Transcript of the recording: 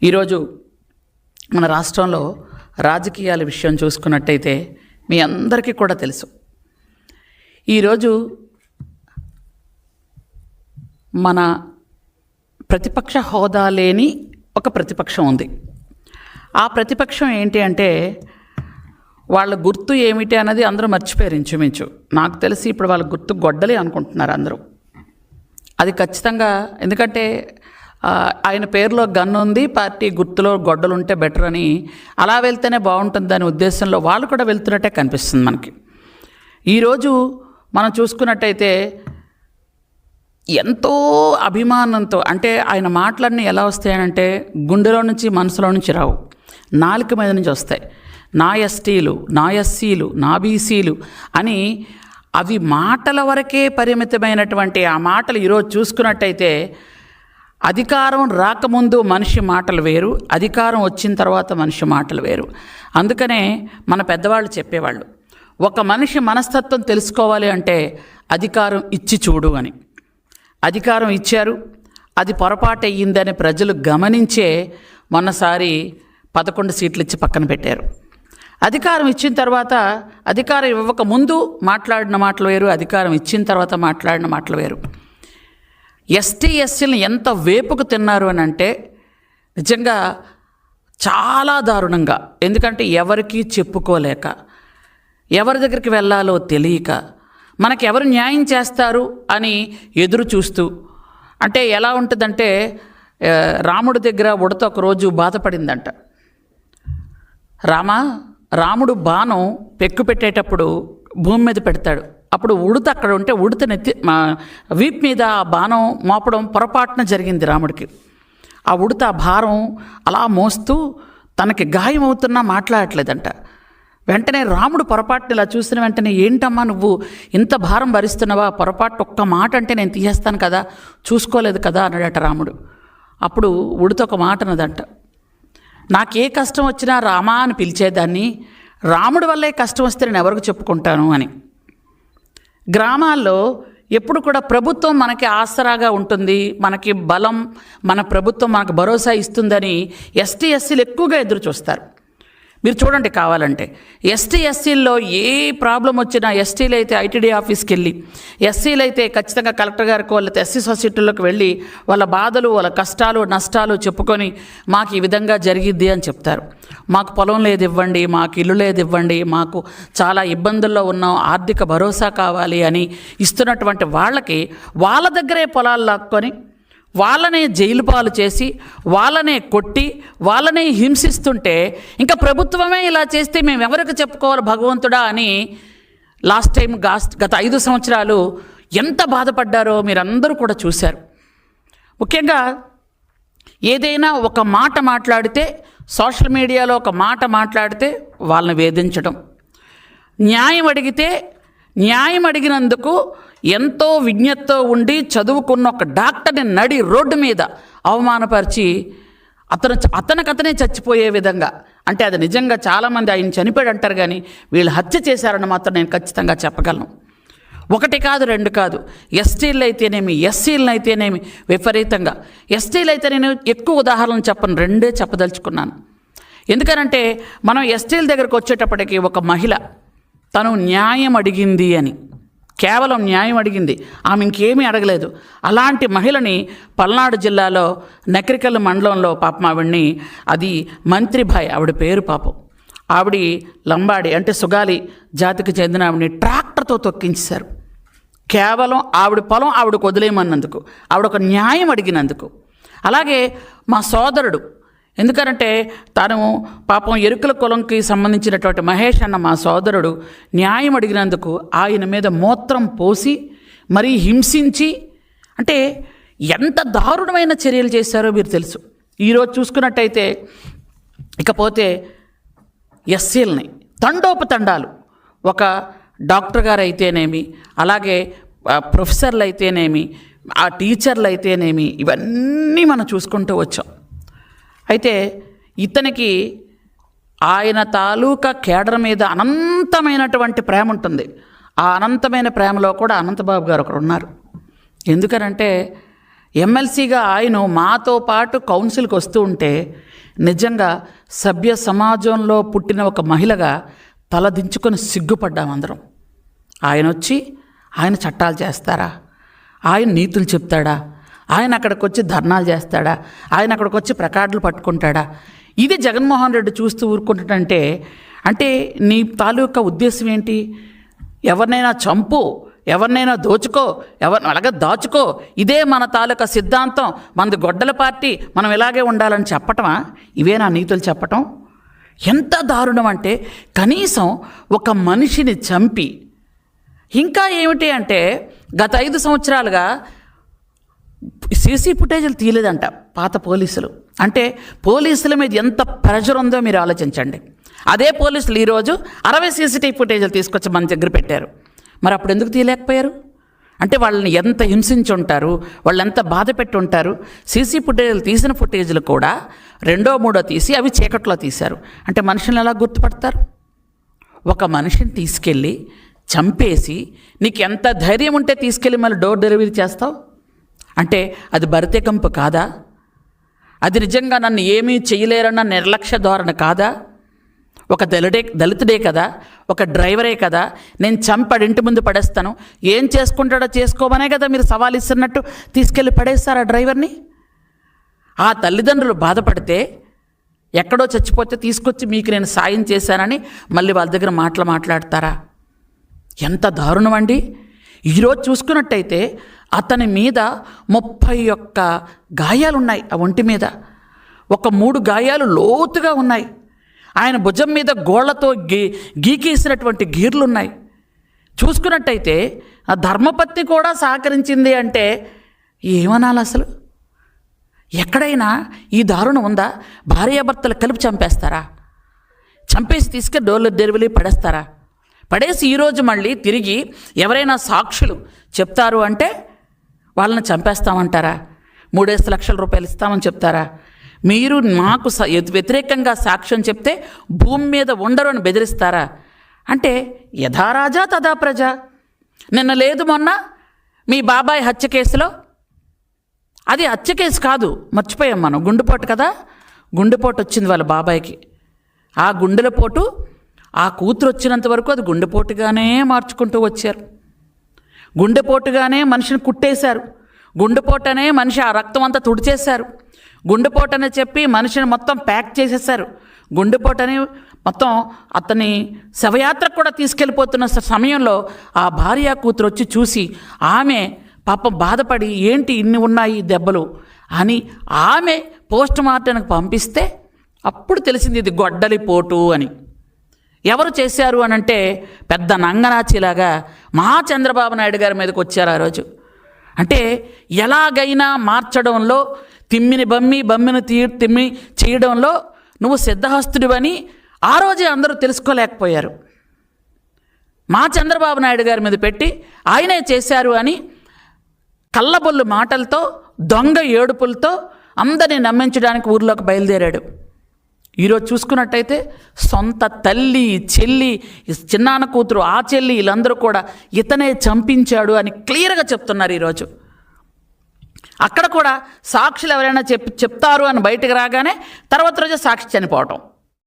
ఈరోజు మన రాష్ట్రంలో రాజకీయాల విషయం చూసుకున్నట్టయితే మీ అందరికీ కూడా తెలుసు. ఈరోజు మన ప్రతిపక్ష హోదా లేని ఒక ప్రతిపక్షం ఉంది. ఆ ప్రతిపక్షం ఏంటి అంటే వాళ్ళ గుర్తు ఏమిటి అన్నది అందరూ మర్చిపోయారు ఇంచుమించు. నాకు తెలిసి ఇప్పుడు వాళ్ళ గుర్తు గొడ్డలి అనుకుంటున్నారు అందరూ. అది ఖచ్చితంగా, ఎందుకంటే ఆయన పేరులో గన్ను ఉంది, పార్టీ గుర్తులో గొడ్డలు ఉంటే బెటర్ అని, అలా వెళ్తేనే బాగుంటుంది అనే ఉద్దేశంలో వాళ్ళు కూడా వెళ్తున్నట్టే కనిపిస్తుంది మనకి. ఈరోజు మనం చూసుకున్నట్టయితే ఎంతో అభిమానంతో, అంటే ఆయన మాటలన్నీ ఎలా వస్తాయనంటే గుండెలో నుంచి మనసులో నుంచి రావు, నాలుక మీద నుంచి వస్తాయి. నా ఎస్టీలు, నా ఎస్సీలు, నా బీసీలు అని అవి మాటల వరకే పరిమితమైనటువంటి ఆ మాటలు ఈరోజు చూసుకున్నట్టయితే అధికారం రాకముందు మనిషి మాటలు వేరు, అధికారం వచ్చిన తర్వాత మనిషి మాటలు వేరు. అందుకనే మన పెద్దవాళ్ళు చెప్పేవాళ్ళు, ఒక మనిషి మనస్తత్వం తెలుసుకోవాలి అంటే అధికారం ఇచ్చి చూడు అని. అధికారం ఇచ్చారు, అది పొరపాటు అయ్యిందని ప్రజలు గమనించే మొన్నసారి 11 సీట్లు ఇచ్చి పక్కన పెట్టారు. అధికారం ఇచ్చిన తర్వాత, అధికారం ఇవ్వక ముందు మాట్లాడిన మాటలు వేరు, అధికారం ఇచ్చిన తర్వాత మాట్లాడిన మాటలు వేరు. ఎస్టీ ఎస్సీలను ఎంత వేపుకు తిన్నారు అని అంటే నిజంగా చాలా దారుణంగా. ఎందుకంటే ఎవరికి చెప్పుకోలేక, ఎవరి దగ్గరికి వెళ్ళాలో తెలియక, మనకి ఎవరు న్యాయం చేస్తారు అని ఎదురు చూస్తూ, అంటే ఎలా ఉంటుందంటే రాముడి దగ్గర ఉడత ఒకరోజు బాధపడిందంట. రాముడు బాణం పెక్కు పెట్టేటప్పుడు భూమి మీద పెడతాడు. అప్పుడు ఉడత అక్కడ ఉంటే ఉడత వీపు మీద ఆ బాణం మోపడం పొరపాటున జరిగింది రాముడికి. ఆ ఉడత ఆ భారం అలా మోస్తూ తనకి గాయం అవుతున్నా మాట్లాడట్లేదంట. వెంటనే రాముడు పొరపాటుని ఇలా చూసిన వెంటనే, ఏంటమ్మా నువ్వు ఇంత భారం భరిస్తున్నావా, పొరపాటు ఒక్క మాట అంటే నేను తీసేస్తాను కదా, చూసుకోలేదు కదా అన్నాడట రాముడు. అప్పుడు ఉడత ఒక మాట అన్నదంట, నాకే కష్టం వచ్చినా రామా అని పిలిచేదాన్ని, రాముడి వల్లే కష్టం వస్తే నేను ఎవరికి చెప్పుకుంటాను అని. గ్రామాల్లో ఎప్పుడు కూడా ప్రభుత్వం మనకి ఆసరాగా ఉంటుంది, మనకి బలం, మన ప్రభుత్వం మనకు భరోసా ఇస్తుందని ఎస్టీ ఎస్సీలు ఎక్కువగా ఎదురు చూస్తారు. మీరు చూడండి కావాలంటే ఎస్టీ ఎస్సీల్లో ఏ ప్రాబ్లం వచ్చినా ఎస్టీలు అయితే ఐటీడీ ఆఫీస్కి వెళ్ళి, ఎస్సీలు అయితే ఖచ్చితంగా కలెక్టర్ గారికి, వాళ్ళతో ఎస్సీ సొసైటీలోకి వెళ్ళి వాళ్ళ బాధలు, వాళ్ళ కష్టాలు నష్టాలు చెప్పుకొని మాకు ఈ విధంగా జరిగిద్ది అని చెప్తారు. మాకు పొలం లేదు ఇవ్వండి, మాకు ఇల్లు లేదు ఇవ్వండి, మాకు చాలా ఇబ్బందుల్లో ఉన్నాం, ఆర్థిక భరోసా కావాలి అని ఇస్తున్నటువంటి వాళ్ళకి వాళ్ళ దగ్గరే పొలాలు లాక్కొని వాళ్ళనే జైలు పాలు చేసి, వాళ్ళనే కొట్టి, వాళ్ళనే హింసిస్తుంటే ఇంకా ప్రభుత్వమే ఇలా చేస్తే మేము ఎవరికి చెప్పుకోవాలి భగవంతుడా అని లాస్ట్ టైం గత 5 సంవత్సరాలు ఎంత బాధపడ్డారో మీరందరూ కూడా చూశారు. ముఖ్యంగా ఏదైనా ఒక మాట మాట్లాడితే, సోషల్ మీడియాలో ఒక మాట మాట్లాడితే వాళ్ళని వేధించడం, న్యాయం అడిగినందుకు ఎంతో విజ్ఞతతో ఉండి చదువుకున్న ఒక డాక్టర్ని నడి రోడ్డు మీద అవమానపరిచి అతనికతనే చచ్చిపోయే విధంగా, అంటే అది నిజంగా చాలామంది ఆయన చనిపోయాడు అంటారు కానీ వీళ్ళు హత్య చేశారని మాత్రం నేను ఖచ్చితంగా చెప్పగలను. 1 కాదు 2 కాదు, ఎస్టీలు అయితేనేమి, ఎస్సీలను అయితేనేమి విపరీతంగా. ఎస్టీలు అయితే నేను ఎక్కువ ఉదాహరణలు చెప్పను, 2 చెప్పదలుచుకున్నాను. ఎందుకనంటే మనం ఎస్టీల దగ్గరకు వచ్చేటప్పటికి ఒక మహిళ తను న్యాయం అడిగింది అని, కేవలం న్యాయం అడిగింది, ఆమె ఇంకేమీ అడగలేదు. అలాంటి మహిళని పల్నాడు జిల్లాలో నకరికల్ మండలంలో పాపం ఆవిడ్ని, అది మంత్రిభాయ్ ఆవిడ పేరు, పాపం ఆవిడ లంబాడి అంటే సుగాలి జాతికి చెందిన ఆవిడని ట్రాక్టర్తో తొక్కించారు. కేవలం ఆవిడ పొలం ఆవిడకు వదిలేయమన్నందుకు, ఆవిడ ఒక న్యాయం అడిగినందుకు. అలాగే మా సోదరుడు, ఎందుకంటే తను పాపం ఎరుకల కులంకి సంబంధించినటువంటి మహేష్ అన్న మా సోదరుడు న్యాయం అడిగినందుకు ఆయన మీద మూత్రం పోసి మరీ హింసించి, అంటే ఎంత దారుణమైన చర్యలు చేశారో మీరు తెలుసు. ఈరోజు చూసుకున్నట్టయితే ఇకపోతే ఎస్సీలని తండోపతండాలు, ఒక డాక్టర్ గారు అయితేనేమి, అలాగే ప్రొఫెసర్లు అయితేనేమి, ఆ టీచర్లు అయితేనేమి, ఇవన్నీ మనం చూసుకుంటూ వచ్చాం. అయితే ఇతనికి ఆయన తాలూకా కేడర్ మీద అనంతమైనటువంటి ప్రేమ ఉంటుంది. ఆ అనంతమైన ప్రేమలో కూడా అనంతబాబు గారు ఒకరు ఉన్నారు. ఎందుకనంటే ఎమ్మెల్సీగా ఆయన మాతో పాటు కౌన్సిల్కి వస్తూ ఉంటే నిజంగా సభ్య సమాజంలో పుట్టిన ఒక మహిళగా తలదించుకొని సిగ్గుపడ్డాం అందరం. ఆయన వచ్చి ఆయన చట్టాలు చేస్తారా? ఆయన నీతులు చెప్తాడా? ఆయన అక్కడికి వచ్చి ధర్నాలు చేస్తాడా? ఆయన అక్కడికి వచ్చి ప్లకార్డులు పట్టుకుంటాడా? ఇది జగన్మోహన్ రెడ్డి చూస్తూ ఊరుకుంటాడంటే అంటే నీ తాలూకా ఉద్దేశం ఏంటి? ఎవరినైనా చంపు, ఎవరినైనా దోచుకో, అలాగే దాచుకో, ఇదే మన తాలూకా సిద్ధాంతం, మనది గొడ్డల పార్టీ, మనం ఇలాగే ఉండాలని చెప్పటమా? ఇవేనా నీతులు చెప్పటం? ఎంత దారుణం అంటే కనీసం ఒక మనిషిని చంపి, ఇంకా ఏమిటి అంటే గత 5 సంవత్సరాలుగా సీసీ ఫుటేజీలు తీయలేదంట పాత పోలీసులు. అంటే పోలీసుల మీద ఎంత ప్రెషర్ ఉందో మీరు ఆలోచించండి. అదే పోలీసులు ఈరోజు 60 సీసీటీవీ ఫుటేజీలు తీసుకొచ్చి మన దగ్గర పెట్టారు. మరి అప్పుడు ఎందుకు తీయలేకపోయారు? అంటే వాళ్ళని ఎంత హింసించి ఉంటారు, వాళ్ళు ఎంత బాధ పెట్టి ఉంటారు. సీసీ ఫుటేజీలు తీసిన ఫుటేజీలు కూడా 2, 3 తీసి అవి చీకట్లో తీశారు. అంటే మనుషులను ఎలా గుర్తుపడతారు? ఒక మనిషిని తీసుకెళ్ళి చంపేసి నీకు ఎంత ధైర్యం ఉంటే తీసుకెళ్ళి మళ్ళీ డోర్ డెలివరీ చేస్తావు? అంటే అది బరితెగింపు కాదా? అది నిజంగా నన్ను ఏమీ చేయలేరన్న నిర్లక్ష్య ధోరణి కాదా? ఒక దళితుడే కదా, ఒక డ్రైవరే కదా, నేను చంపాడు ఇంటి ముందు పడేస్తాను, ఏం చేసుకుంటాడో చేసుకోమనే కదా మీరు సవాల్ ఇస్తున్నట్టు తీసుకెళ్ళి పడేస్తారు ఆ డ్రైవర్ని. ఆ తల్లిదండ్రులు బాధపడితే ఎక్కడో చచ్చిపోతే తీసుకొచ్చి మీకు నేను సాయం చేశానని మళ్ళీ వాళ్ళ దగ్గర మాట్లాడతారా? ఎంత దారుణం అండి. ఈరోజు చూసుకున్నట్టయితే అతని మీద 31 గాయాలున్నాయి. ఆ ఒంటి మీద ఒక 3 గాయాలు లోతుగా ఉన్నాయి. ఆయన భుజం మీద గోళ్లతో గీకేసినటువంటి గీర్లున్నాయి. చూసుకున్నట్టయితే ఆ ధర్మపత్ని కూడా సహకరించింది అంటే ఏమనాలి అసలు? ఎక్కడైనా ఈ దారుణం ఉందా? భార్యాభర్తలు కలిపి చంపేస్తారా? చంపేసి తీసుకెళ్ళి డోర్ డెలివరీ పడేస్తారా? పడేసి ఈరోజు మళ్ళీ తిరిగి ఎవరైనా సాక్షులు చెప్తారు అంటే వాళ్ళని చంపేస్తామంటారా? 3 లక్షల రూపాయలు ఇస్తామని చెప్తారా? మీరు మాకు వ్యతిరేకంగా సాక్ష్యం చెప్తే భూమి మీద ఉండరు అని బెదిరిస్తారా? అంటే యథా రాజా తదా ప్రజ. నిన్న లేదు మొన్న మీ బాబాయ్ హత్య కేసులో, అది హత్య కేసు కాదు, మర్చిపోయాం మనం, గుండెపోటు కదా, గుండెపోటు వచ్చింది వాళ్ళ బాబాయ్కి. ఆ గుండెలపోటు ఆ కూతురు వచ్చినంత వరకు అది గుండెపోటుగానే మార్చుకుంటూ వచ్చారు. గుండెపోటుగానే మనిషిని కుట్టేశారు. గుండెపోటనే మనిషి ఆ రక్తం అంతా తుడిచేశారు. గుండెపోటనే చెప్పి మనిషిని మొత్తం ప్యాక్ చేసేసారు. గుండెపోటని మొత్తం అతని శవయాత్రకు కూడా తీసుకెళ్ళిపోతున్న సమయంలో ఆ భార్య కూతురు వచ్చి చూసి ఆమె పాపం బాధపడి ఏంటి ఇన్ని ఉన్నాయి దెబ్బలు అని ఆమె పోస్ట్ మార్టంకి పంపిస్తే అప్పుడు తెలిసింది ఇది గొడ్డలి పోటు అని. ఎవరు చేశారు అని అంటే పెద్ద నంగనాచిలాగా మహా చంద్రబాబు నాయుడు గారి మీదకి వచ్చారు ఆ రోజు. అంటే ఎలాగైనా మార్చడంలో బమ్మిని తిమ్మి చేయడంలో నువ్వు సిద్ధహస్తుడివని ఆ రోజే అందరూ తెలుసుకోలేకపోయారు. మా చంద్రబాబు నాయుడు గారి మీద పెట్టి ఆయనే చేశారు అని కళ్ళబొల్లు మాటలతో దొంగ ఏడుపులతో అందరినీ నమ్మించడానికి ఊర్లోకి బయలుదేరాడు. ఈరోజు చూసుకున్నట్టయితే సొంత తల్లి, చెల్లి, చిన్నాన్న కూతురు, ఆ చెల్లి వీళ్ళందరూ కూడా ఇతనే చంపించాడు అని క్లియర్గా చెప్తున్నారు ఈరోజు. అక్కడ కూడా సాక్షులు ఎవరైనా చెప్తారు అని బయటకు రాగానే తర్వాత రోజు సాక్షి చనిపోవటం.